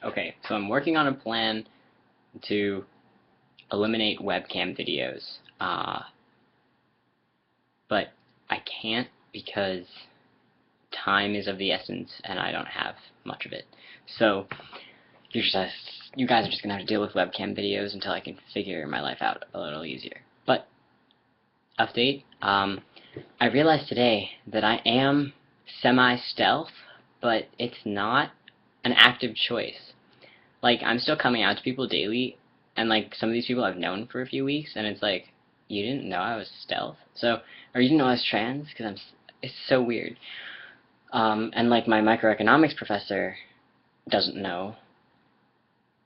Okay, so I'm working on a plan to eliminate webcam videos, but I can't because time is of the essence and I don't have much of it. So you guys are just gonna have to deal with webcam videos until I can figure my life out a little easier. But update, I realized today that I am semi-stealth, but it's not an active choice. Like, I'm still coming out to people daily, and like some of these people I've known for a few weeks, and it's like, you didn't know I was stealth, so, or you didn't know I was trans, because it's so weird. And like my microeconomics professor doesn't know,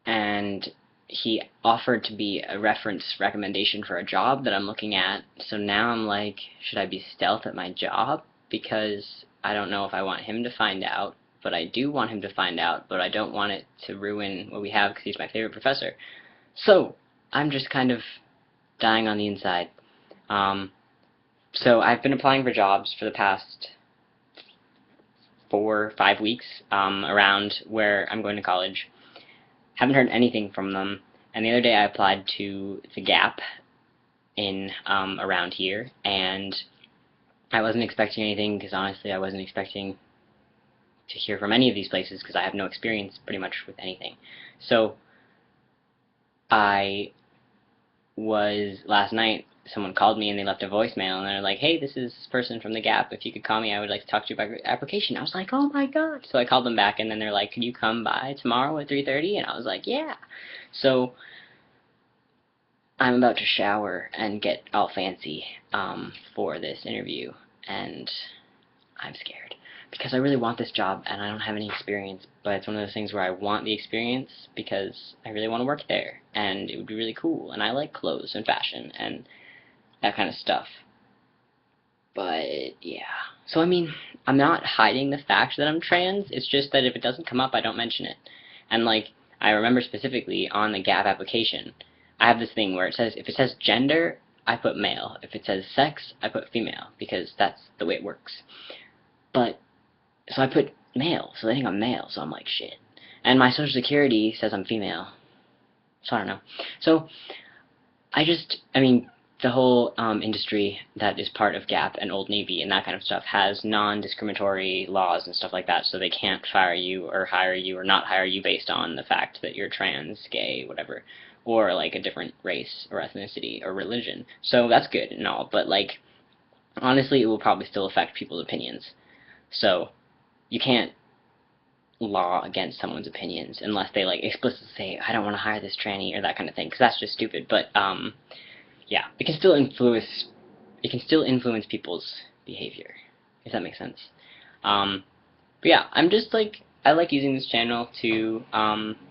and he offered to be a reference recommendation for a job that I'm looking at, so now I'm like, should I be stealth at my job? Because I don't know if I want him to find out, but I do want him to find out, but I don't want it to ruin what we have because he's my favorite professor. So, I'm just kind of dying on the inside. So I've been applying for jobs for the past 4 or 5 weeks around where I'm going to college. Haven't heard anything from them. And the other day I applied to the Gap in around here, and I wasn't expecting anything because honestly I wasn't expecting to hear from any of these places because I have no experience pretty much with anything. So I was last night, someone called me and they left a voicemail and they're like, hey, this is this person from the Gap, if you could call me I would like to talk to you about your application. I was like, oh my god. So I called them back and then they're like, could you come by tomorrow at 3:30? And I was like, yeah. So I'm about to shower and get all fancy for this interview, and I'm scared because I really want this job and I don't have any experience, but it's one of those things where I want the experience because I really want to work there and it would be really cool, and I like clothes and fashion and that kind of stuff. But yeah, so I mean, I'm not hiding the fact that I'm trans, it's just that if it doesn't come up I don't mention it. And like, I remember specifically on the Gap application I have this thing where it says, if it says gender I put male, if it says sex I put female, because that's the way it works. But so I put male, so they think I'm male, so I'm like, shit. And my social security says I'm female, so I don't know. So I mean, the whole industry that is part of Gap and Old Navy and that kind of stuff has non-discriminatory laws and stuff like that, so they can't fire you or hire you or not hire you based on the fact that you're trans, gay, whatever, or like a different race or ethnicity or religion. So that's good and all, but like, honestly, it will probably still affect people's opinions. So you can't law against someone's opinions unless they like explicitly say, I don't want to hire this tranny or that kind of thing, because that's just stupid. But yeah, it can still influence people's behavior, if that makes sense. But yeah, I'm just like, I like using this channel to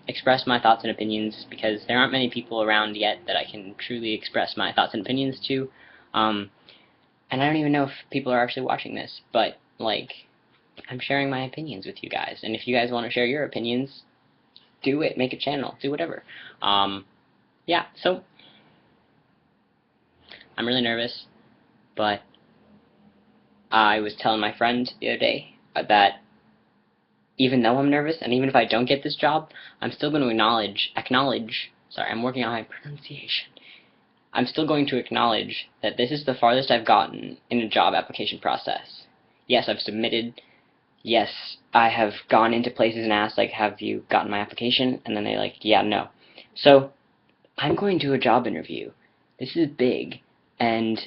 express my thoughts and opinions because there aren't many people around yet that I can truly express my thoughts and opinions to. And I don't even know if people are actually watching this, but like, I'm sharing my opinions with you guys, and if you guys want to share your opinions, do it, make a channel, do whatever. Yeah, so I'm really nervous, but I was telling my friend the other day that even though I'm nervous, and even if I don't get this job, I'm still going to acknowledge, sorry, I'm working on my pronunciation. I'm still going to acknowledge that this is the farthest I've gotten in a job application process. Yes, I've submitted. Yes, I have gone into places and asked, like, have you gotten my application? And then they're like, yeah, no. So, I'm going to a job interview. This is big. And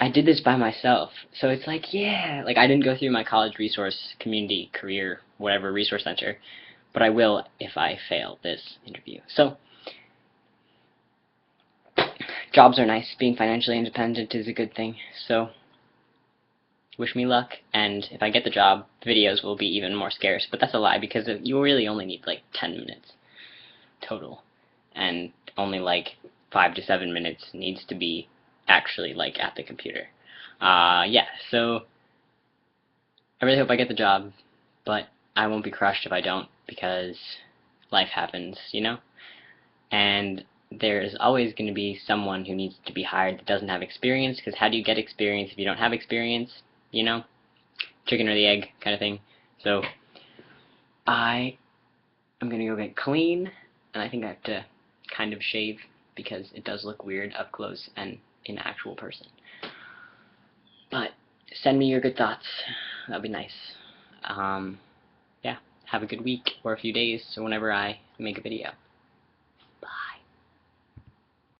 I did this by myself. So it's like, yeah. Like, I didn't go through my college resource, community, career, whatever, resource center. But I will if I fail this interview. So, jobs are nice. Being financially independent is a good thing. So, wish me luck, and if I get the job, videos will be even more scarce, but that's a lie, because you really only need like 10 minutes total, and only like 5 to 7 minutes needs to be actually like at the computer. Yeah, so I really hope I get the job, but I won't be crushed if I don't, because life happens, you know? And there's always going to be someone who needs to be hired that doesn't have experience, because how do you get experience if you don't have experience? You know? Chicken or the egg kind of thing. So, I I'm gonna go get clean, and I think I have to kind of shave because it does look weird up close and in actual person. But send me your good thoughts. That'd be nice. Yeah, have a good week or a few days or whenever I make a video.